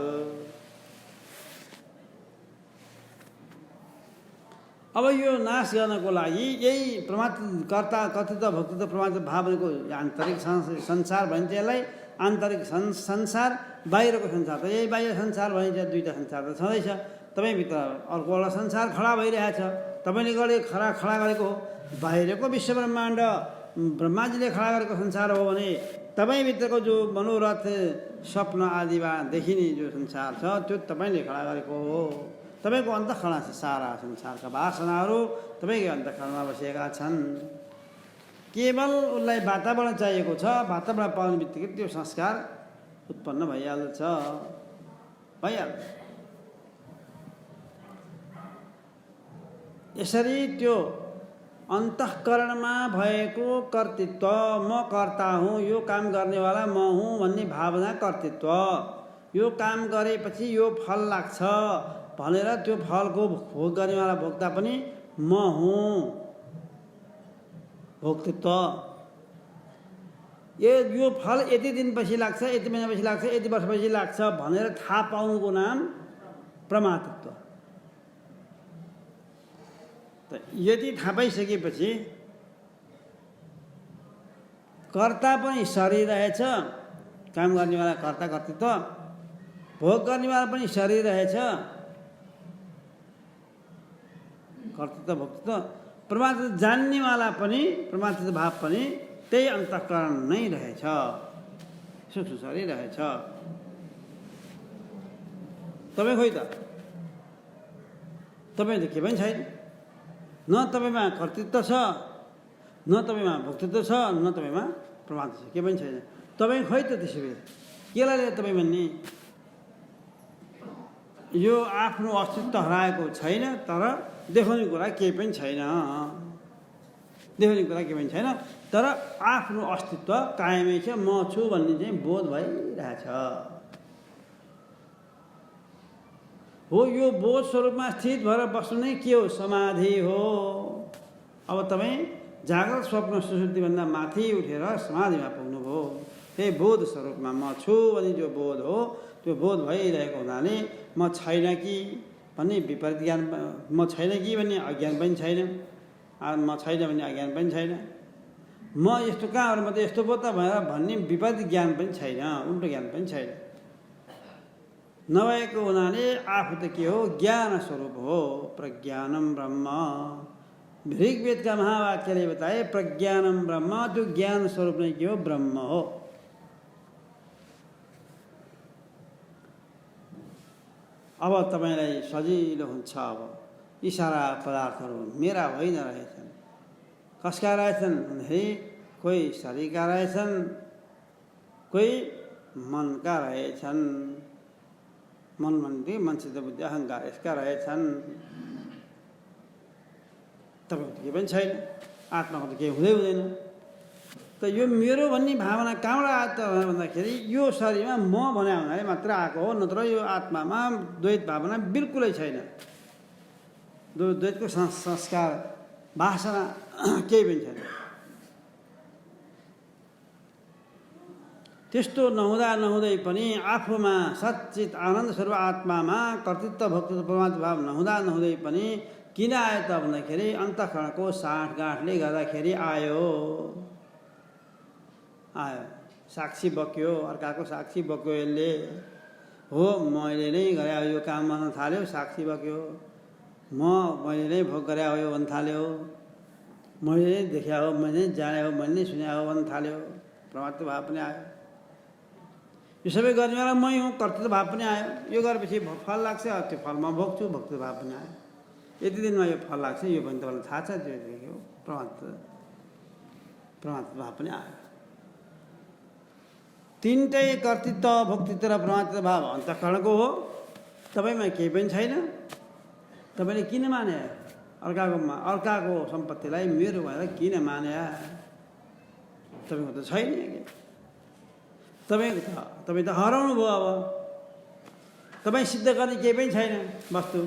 अब यो नाश गर्नको लागि यही परमात्मा कर्ता कर्तृत्व भोक्तृत्व परमात्मा भाव भनेको आन्तरिक संसार भनिन्छ। यसलाई आन्तरिक संसार, बाहिरको संसार। त यही बाहिर संसार भनिन्छ। दुईवटा संसार त छँदैछ। तपाईँभित्र अर्को एउटा संसार खडा भइरहेछ। तपाईँले खडा गरेको हो। बाहिरको विश्व ब्रह्माण्ड ब्रह्माजीले खडा गरेको संसार हो भने तपाईँभित्रको जो मनोरथ स्वप्न आदिमा देखिने जो संसार छ त्यो तपाईँले खडा गरेको हो। तपाईँको अन्तःकरण छ। सारा संसारका वासनाहरू तपाईँको अन्तःकरणमा बसेका छन्। केवल उसलाई वातावरण चाहिएको छ। वातावरण पाउने बित्तिकै त्यो संस्कार उत्पन्न भइहाल्छ। यसरी त्यो अन्तःकरणमा भएको कर्तृत्व, म कर्ता हुँ, यो काम गर्नेवाला म हुँ भन्ने भावना कर्तृत्व, यो काम गरेपछि यो फल लाग्छ भनेर त्यो फलको भोग गर्नेवाला भोक्ता पनि म हुँ, भोक्तृत्व। यो फल यति दिनपछि लाग्छ, यति महिनापछि लाग्छ, यति वर्षपछि लाग्छ भनेर थाहा पाउनुको नाम प्रमातृत्व। त यदि थाहा पाइसकेपछि कर्ता पनि शरीर रहेछ, काम गर्नेवाला कर्ता कर्तृत्व, भोग गर्नेवाला पनि शरीर रहेछ, कर्तृत्व भोक्तृत्व, परमात्मा जान्नेवाला पनि परमात्मा भाव पनि त्यही अन्तःकरण नै रहेछ, सूक्ष्म शरीर रहेछ। तपाईँ खोइ त, तपाईँ त के पनि छैन। न तपाईँमा कर्तृत्व छ, न तपाईँमा भोक्तृत्व छ, न तपाईँमा परमात्मा छ, के पनि छैन। तपाईँ खोइ त त्यसो भए केलाई लिएर तपाईँ भन्ने? यो आफ्नो अस्तित्व हराएको छैन, तर देखाउने कुरा केही पनि छैन। देखाउने कुरा केही पनि छैन, तर आफ्नो अस्तित्व कायमै छ। म छु भन्ने चाहिँ बोध भइरहेछ। हो, यो बोध स्वरूपमा स्थित भएर बस्नु नै के हो? समाधि हो। अब तपाईँ जागृत स्वप्न सुषुप्तिभन्दा माथि उठेर समाधिमा पुग्नुभयो। त्यही बोध स्वरूपमा म छु भन्ने जो बोध हो, त्यो बोध भइरहेको हुनाले म छैन कि भन्ने विपरीत ज्ञान, म छैन कि भन्ने अज्ञान पनि छैन, म छैन भन्ने अज्ञान पनि छैन, म यस्तो कहाँबाट म त यस्तो पो त भनेर भन्ने विपरीत ज्ञान पनि छैन, उल्टो ज्ञान पनि छैन। नभएको हुनाले आफू त के हो? ज्ञान स्वरूप हो। प्रज्ञानम ब्रह्म, ऋग्वेदका महावाक्यले बताए प्रज्ञानम ब्रह्म, त्यो ज्ञान स्वरूप नै के हो? ब्रह्म हो। अब तपाईँलाई सजिलो हुन्छ। अब यी सारा पदार्थहरू मेरा होइन रहेछन्। कसका रहेछन् भन्दाखेरि कोही शरीरका रहेछन्, कोही मनका रहेछन्। मन भन्ने मान्छे बुद्धि अहङ्कार यसका रहेछन्। तपाईँको त केही पनि छैन, आत्माको त केही हुँदै हुँदैन। त यो मेरो भन्ने भावना कहाँबाट आयो त भन्दाखेरि यो शरीरमा म भने हुनाले मात्र आएको हो, नत्र यो आत्मामा द्वैत भावना बिल्कुलै छैन। द्वैतको संस्कार वासना केही पनि छैन। त्यस्तो नहुँदै पनि आफूमा सच्चित आनन्द स्वरूप आत्मामा कर्तृत्व भोक्तृत्व परमात्मा भाव नहुँदै पनि किन आयो त भन्दाखेरि अन्तःकरणको साँठगाँठले गर्दाखेरि आयो। साक्षी बक्यो, अर्काको साक्षी बक्यो। यसले हो मैले नै गरे हो यो काम गर्न थाल्यो, साक्षी बक्यो। मैले नै भोग गरे हो यो भन्न थाल्यो, मैले नै देखा हो, मैले नै जाने हो, मैले नै सुने हो भन्न थाल्यो। परमात्मा भाव पनि आयो। यो सबै गर्नेवाला मै हुँ, कर्तृत्व भाव पनि आयो। यो गरेपछि फल लाग्छ, त्यो फल म भोग्छु, भोक्तृत्व भाव पनि आयो। यति दिनमा यो फल लाग्छ, यो पनि तपाईँलाई थाहा छ। त्यो परमात्मा भाव पनि आयो। तिनटै कर्तृत्व भोक्तृत्व र परमात्मा भाव अन्तःकरणको हो। तपाईँमा केही पनि छैन। तपाईँले किन माने? अर्काको सम्पत्तिलाई मेरो भनेर किन माने? तपाईँको त छैन। तपाईँ त हराउनु भयो। अब तपाईँ सिद्ध गर्ने केही पनि छैन वस्तु।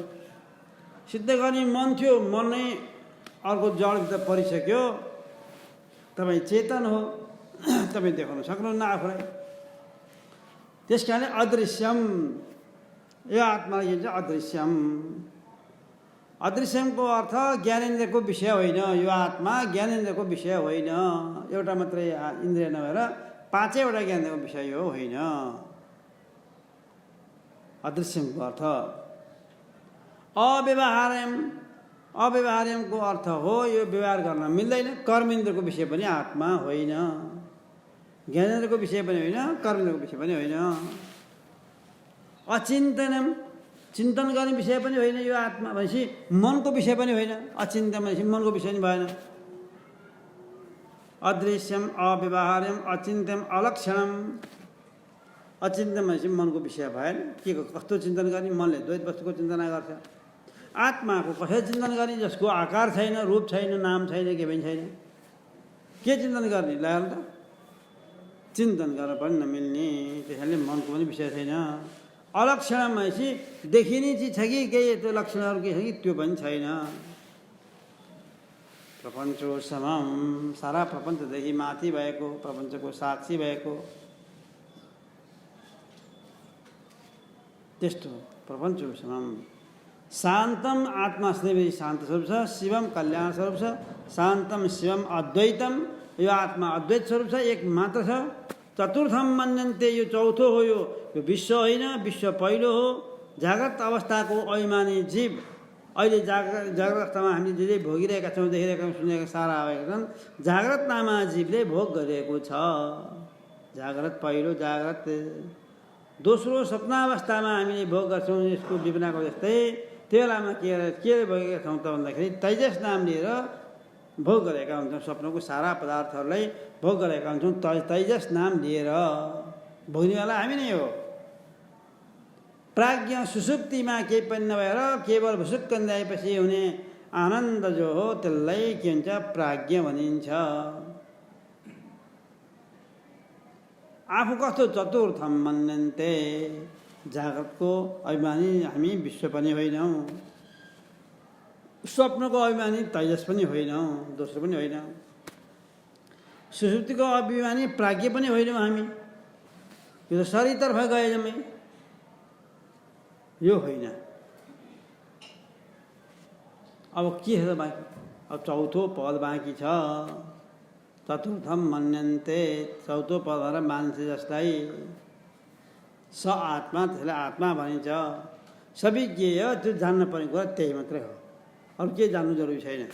सिद्ध गर्ने मन थियो, मन नै अर्को जडभित्र परिसक्यो। तपाईँ चेतन हो, तपाईँ देखाउन सक्नुहुन्न आफूलाई। त्यस कारणले अदृश्यम, यो आत्मालाई के भन्छ? अदृश्यम। अदृश्यमको अर्थ ज्ञानेन्द्रको विषय होइन। यो आत्मा ज्ञानेन्द्रको विषय होइन। एउटा मात्रै इन्द्रिय नभएर पाँचैवटा ज्ञानेन्द्रको विषय हो, होइन। अदृश्यमको अर्थ अव्यवहार्यम, अव्यवहार्यमको अर्थ हो यो व्यवहार गर्न मिल्दैन। कर्मेन्द्रको विषय पनि आत्मा होइन, ज्ञानेन्द्रको विषय पनि होइन, कर्मेन्द्रको विषय पनि होइन। अचिन्तनम, चिन्तन गर्ने विषय पनि होइन यो आत्मा भनेपछि मनको विषय पनि होइन। अचिन्तन भनेपछि मनको विषय पनि भएन। अदृश्यम अव्यवहार्यम अचिन्त्यम अलक्षणम। अचिन्तन भनेपछि मनको विषय भएन। के कस्तो चिन्तन गर्ने? मनले द्वैत वस्तुको चिन्तना गर्छ। आत्माको कसरी चिन्तन गर्ने? जसको आकार छैन, रूप छैन, नाम छैन, के पनि छैन। के चिन्तन गर्ने? ल्याएर त चिन्तन गर्न पनि नमिल्ने, त्यसैले मनको पनि विषय छैन। अलक्षण भनेपछि देखिने चिज छ कि केही त्यो लक्षणहरू के छ कि त्यो पनि छैन। प्रपञ्चो समम, सारा प्रपञ्चदेखि माथि भएको, प्रपञ्चको साक्षी भएको त्यस्तो प्रपञ्चो समम। शान्तम, आत्मा सधैँ शान्त स्वरूप छ। शिवम कल्याण स्वरूप छ। शान्तम शिवम अद्वैतम, यो आत्मा अद्वैत स्वरूप छ, एक मात्र छ। चतुर्थम मन्यन्ते, यो चौथो हो। यो विश्व होइन, विश्व पहिलो हो। जाग्रत अवस्थाको अभिमानी जीव अहिले जाग्रत अवस्थामा हामीले जे जे भोगिरहेका छौँ, देखिरहेका छौँ, सुनेका सारा आएका छन्। जाग्रत नामा जीवले भोग गरिरहेको छ। जाग्रत पहिलो, जाग्रत दोस्रो सपनावस्थामा हामीले भोग गर्छौँ यसको विपनाको जस्तै। त्यो बेलामा के भोगेका छौँ त भन्दाखेरि तैजस नाम लिएर भोग गरेका हुन्छौँ। स्वप्नको सारा पदार्थहरूलाई भोग गरेका हुन्छौँ तैजस नाम लिएर। भोग्नेवाला हामी नै हो। प्राज्ञ सुसुप्तिमा केही पनि नभएर केवल भुसुक्क आएपछि हुने आनन्द जो हो त्यसलाई के भन्छ? प्राज्ञ भनिन्छ। आफू कस्तो? चतुर्थम मन्यन्ते, जागतको अभिमानी हामी विश्व पनि होइनौँ, स्वप्नको अभिमानी तैजस पनि होइनौँ, दोस्रो पनि होइन। सुसुप्तिको अभिमानी प्राज्ञ पनि होइनौँ हामी। यो त शरीरतर्फ गए जम्मै, यो होइन। अब के छ बाँकी? अब चौथो पद बाँकी छ। चतुर्थम मन्यन्ते, चौथो पद भएर मान्छे जसलाई स आत्मा, त्यसलाई आत्मा भनिन्छ। सविज्ञ, त्यो जान्न पर्ने कुरा त्यही मात्रै हो, अरू के जान्नु जरुरी छैन।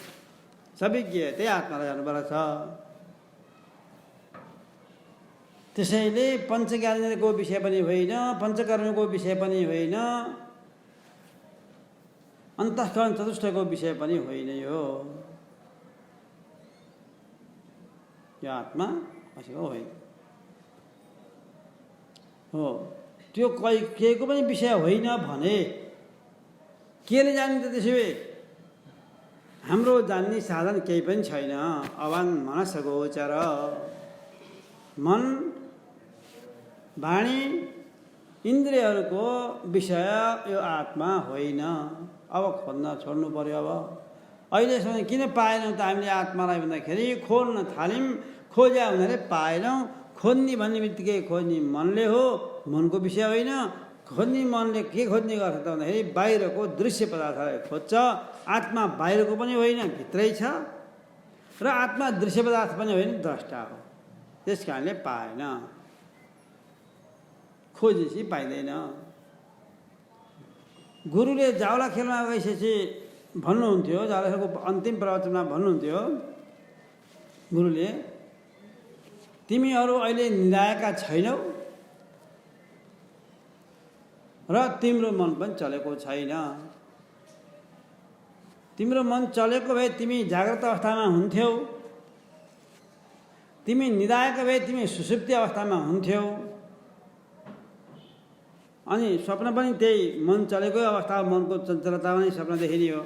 सविज्ञ त्यही आत्मालाई जान्नुपर्ने छ। त्यसैले पञ्चज्ञानेन्द्रको विषय पनि होइन, पञ्चकर्मको विषय पनि होइन, अन्तःकरण चतुष्टयको विषय पनि होइन। यो आत्मा कसैको होइन हो। त्यो केहीको पनि विषय होइन भने केले जाने त? त्यसो भए हाम्रो जान्ने साधन केही पनि छैन। अवान मनस गोचर, मन वाणी इन्द्रियहरूको विषय यो आत्मा होइन। अब खोज्न छोड्नु पर्यो। अब अहिलेसम्म किन पाएनौँ त हामीले आत्मालाई भन्दाखेरि खोज्न थाल्यौँ, खोज्या हुनाले पाएनौँ। खोज्ने भन्ने बित्तिकै खोज्ने मनले हो, मनको विषय होइन। खोज्ने मनले के खोज्ने गर्छ त भन्दाखेरि बाहिरको दृश्य पदार्थलाई खोज्छ। आत्मा बाहिरको पनि होइन, भित्रै छ। र आत्मा दृश्य पदार्थ पनि होइन, द्रष्टा हो। त्यस कारणले पाएन, खोजेपछि पाइँदैन। गुरुले जावला खेलमा गइसकेपछि भन्नुहुन्थ्यो, जावला खेलको अन्तिम प्रवचनमा भन्नुहुन्थ्यो गुरुले, तिमीहरू अहिले निधाएका छैनौ र तिम्रो मन पनि चलेको छैन। तिम्रो मन चलेको भए तिमी जाग्रत अवस्थामा हुन्थ्यौ, तिमी निधाएका भए तिमी सुसुप्ति अवस्थामा हुन्थ्यौ। अनि स्वप्न पनि त्यही मन चलेकै अवस्था, मनको चञ्चलतामा नै स्वप्न देखिने हो।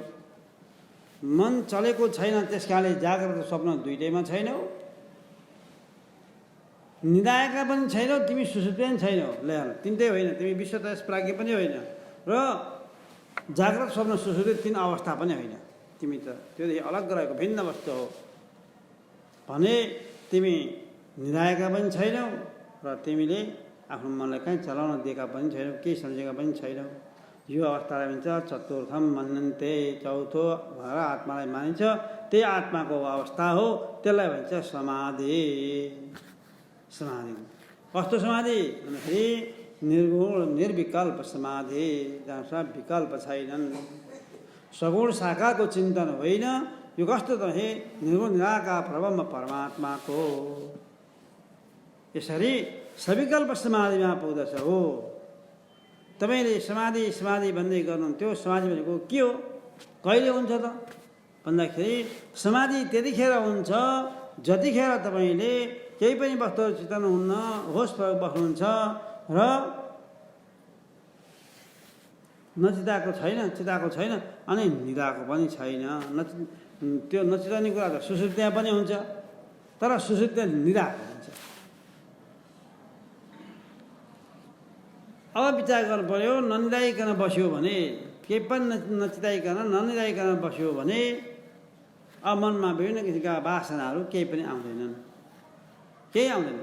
मन चलेको छैन, त्यस कारणले जाग्रत स्वप्न दुइटैमा छैनौ। निधाएका पनि छैनौ, तिमी सुसुप्ति पनि छैनौ। ल्याएर तिनटै होइन, तिमी विश्व तयस प्राज्ञ पनि होइन र जाग्रत स्वप्न सुसुप्ति तीन अवस्था पनि होइन। तिमी त त्योदेखि अलग रहेको भिन्न वस्तु हो भने तिमी निधाएका पनि छैनौ र तिमीले आफ्नो मनलाई कहीँ चलाउन दिएका पनि छैनौ, केही सम्झेका पनि छैनौ। यो अवस्थालाई भन्छ चतुर्थम मन्यन्ते, चौथो भएर आत्मालाई मानिन्छ। त्यही आत्माको अवस्था हो, त्यसलाई भन्छ समाधि। समाधि कस्तो समाधि भन्दाखेरि निर्गुण निर्विकल्प समाधि, जहाँ विकल्प छैनन्। सगुण साकारको चिन्तन होइन। यो कस्तो त हे निर्गुण निराकार ब्रह्म परमात्माको। यसरी सविकल्प समाधिमा पुग्दछ हो। तपाईँले समाधि समाधि भन्दै गर्नुहुन्थ्यो, समाधि भनेको के हो, कहिले हुन्छ त भन्दाखेरि समाधि त्यतिखेर हुन्छ जतिखेर तपाईँले केही पनि वस्तुहरू चिताउनुहुन्न, होस बस्नुहुन्छ र नचिताएको छैन अनि निदाएको पनि छैन। त्यो नचिताउने कुरा त सुसुप्तिमा पनि हुन्छ, तर सुसुप्तिमा निदाएको हुन्छ। अब विचार गर्नु पर्यो, ननिदाइकन बस्यो भने, केही पनि नचिताइकन ननिदाइकन बस्यो भने अब मनमा विभिन्न किसिमका वासनाहरू केही पनि आउँदैनन्, केही आउँदैन।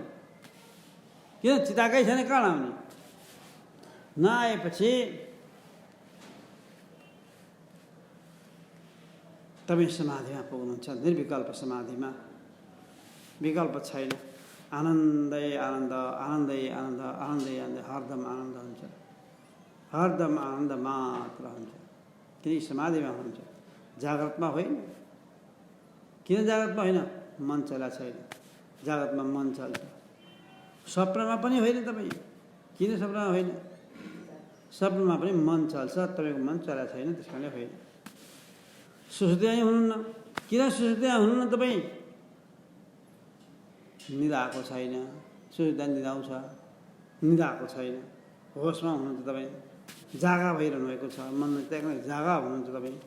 किन चिताएकै छैन, कहाँ आउने? नआएपछि तपाईँ समाधिमा पुग्नुहुन्छ, निर्विकल्प समाधिमा। विकल्प छैन, आनन्दै आनन्द, आनन्दै आनन्द, आनन्दै आनन्द, हरदम आनन्द हुन्छ, हरदम आनन्द मात्र हुन्छ। किन समाधिमा हुन्छ, जागृतमा होइन। किन जागृतमा होइन? मन चला छैन। जागृतमा मन चल्छ, स्वप्नमा पनि होइन। तपाईँ किन स्वप्नमा होइन? स्वप्नमा पनि मन चल्छ, तपाईँको मन चला छैन, त्यस कारणले होइन। सुसुप्तिमा हुनुहुन्न। किन सुसुप्तिमा हुनुहुन्न? तपाईँ निदाएको छैन। सुसुप्तिमा निदाउँछ, निदाएको छैन। होसमा हुनुहुन्छ तपाईँ, जागा भइरहनु भएको छ, मन त्यहाँ जागा हुनुहुन्छ तपाईँ।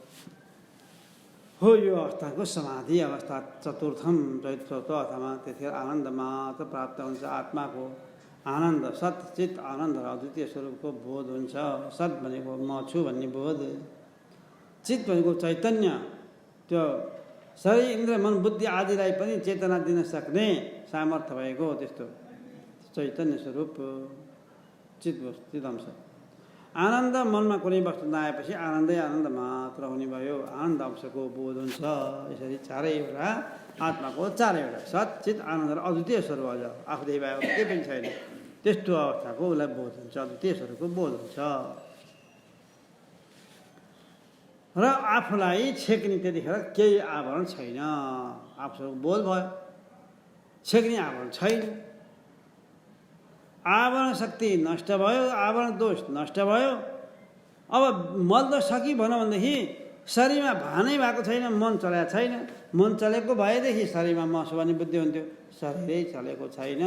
हो यो अवस्थाको समाधि अवस्था चतुर्थम चतुर्थ अर्थमा। त्यतिखेर आनन्द मात्र प्राप्त हुन्छ, आत्माको आनन्द, सत् चित आनन्द र अद्वितीय स्वरूपको बोध हुन्छ। सत् भनेको म छु भन्ने बोध, चित भनेको चैतन्य, त्यो शरीर इन्द्र मन बुद्धि आदिलाई पनि चेतना दिन सक्ने सामर्थ्य भएको त्यस्तो चैतन्य स्वरूप चित अंश। आनन्द मनमा कुनै वस्तु नआएपछि आनन्दै आनन्द मात्र हुने भयो, आनन्द अंशको बोध हुन्छ। यसरी चारैवटा आत्माको चारैवटा सत् चित आनन्द र अद्वितीय स्वरूप अझ आफूदेखि भएको केही पनि छैन, त्यस्तो अवस्थाको उसलाई बोध हुन्छ, अद्वितीय स्वरूपको बोध हुन्छ। र आफूलाई छेक्ने त्यतिखेर केही आवरण छैन। आफूसँग बोध भयो, छेक्ने आवरण छैन। आवरण शक्ति नष्ट भयो, आवरण दोष नष्ट भयो। अब मल दोष सकी भनौँ भनेदेखि शरीरमा भानै भएको छैन, मन चलेको छैन। मन चलेको भएदेखि शरीरमा म छु भन्ने बुद्धि हुन्थ्यो, शरीरै चलेको छैन,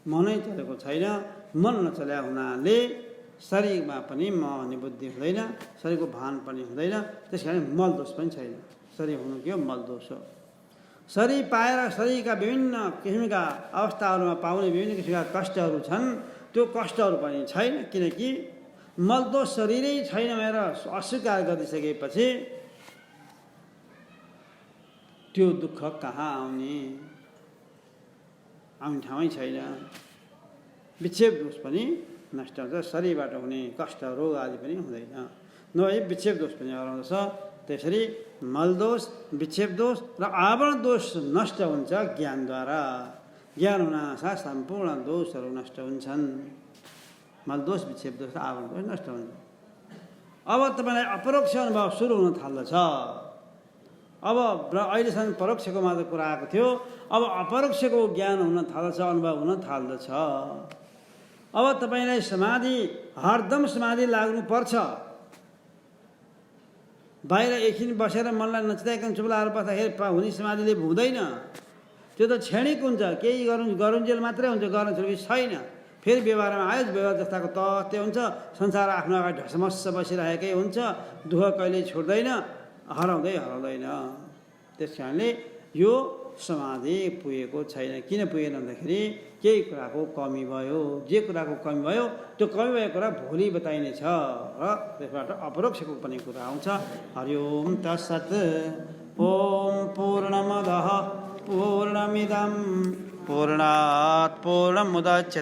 मनै चलेको छैन। मन नचल्या हुनाले शरीरमा पनि म भन्ने बुद्धि हुँदैन, शरीरको भान पनि हुँदैन। त्यस कारण मल दोष पनि छैन। शरीर हुनु के हो? मल दोष हो। शरीर पाएर शरीरका विभिन्न किसिमका अवस्थाहरूमा पाउने विभिन्न किसिमका कष्टहरू छन्, त्यो कष्टहरू पनि छैन। किनकि मलदोष शरीरै छैन भनेर अस्वीकार गरिसकेपछि त्यो दुःख कहाँ आउने? आउने ठाउँै छैन। विक्षेप दोष पनि नष्ट हुन्छ, शरीरबाट हुने कष्ट रोग आदि पनि हुँदैन। नभए विक्षेप दोष पनि हराउँदछ। त्यसरी मलदोष, विक्षेप दोष र आवरण दोष नष्ट हुन्छ ज्ञानद्वारा। ज्ञान हुनासाथ सम्पूर्ण दोषहरू नष्ट हुन्छन्। मलदोष, विक्षेप दोष र आवरण दोष नष्ट हुन्छ। अब तपाईँलाई अपरोक्ष अनुभव सुरु हुन थाल्दछ। अब अहिलेसम्म परोक्षको मात्र कुरा आएको थियो, अब अपरोक्षको ज्ञान हुन थाल्दछ, अनुभव हुन थाल्दछ। अब तपाईँलाई समाधि, हरदम समाधि लाग्नुपर्छ। बाहिर एकछिन बसेर मनलाई नचिताइकन चुप लाएर बस्दाखेरि हुने समाधिले हुँदैन। त्यो त क्षणिक हुन्छ, केही गरुन्जेल मात्रै हुन्छ, गर्न छोडेपछि छैन। फेरि व्यवहारमा आयो, व्यवहार जस्ताको तथ्य हुन्छ। संसार आफ्नो अगाडि ढसमस्स बसिरहेकै हुन्छ, दुःख कहिले छोड्दैन, हराउँदैन। त्यस कारणले यो समाधि पुगेको छैन। किन पुगेन भन्दाखेरि केही कुराको कमी भयो। जे कुराको कमी भयो त्यो कमी भएको कुरा भोलि बताइनेछ र त्यसबाट अपरोक्षको पनि कुरा आउँछ। हरिओम तत्सत्। ओम पूर्णमदः पूर्णमिदं पूर्णात् पूर्णमुदच्यते।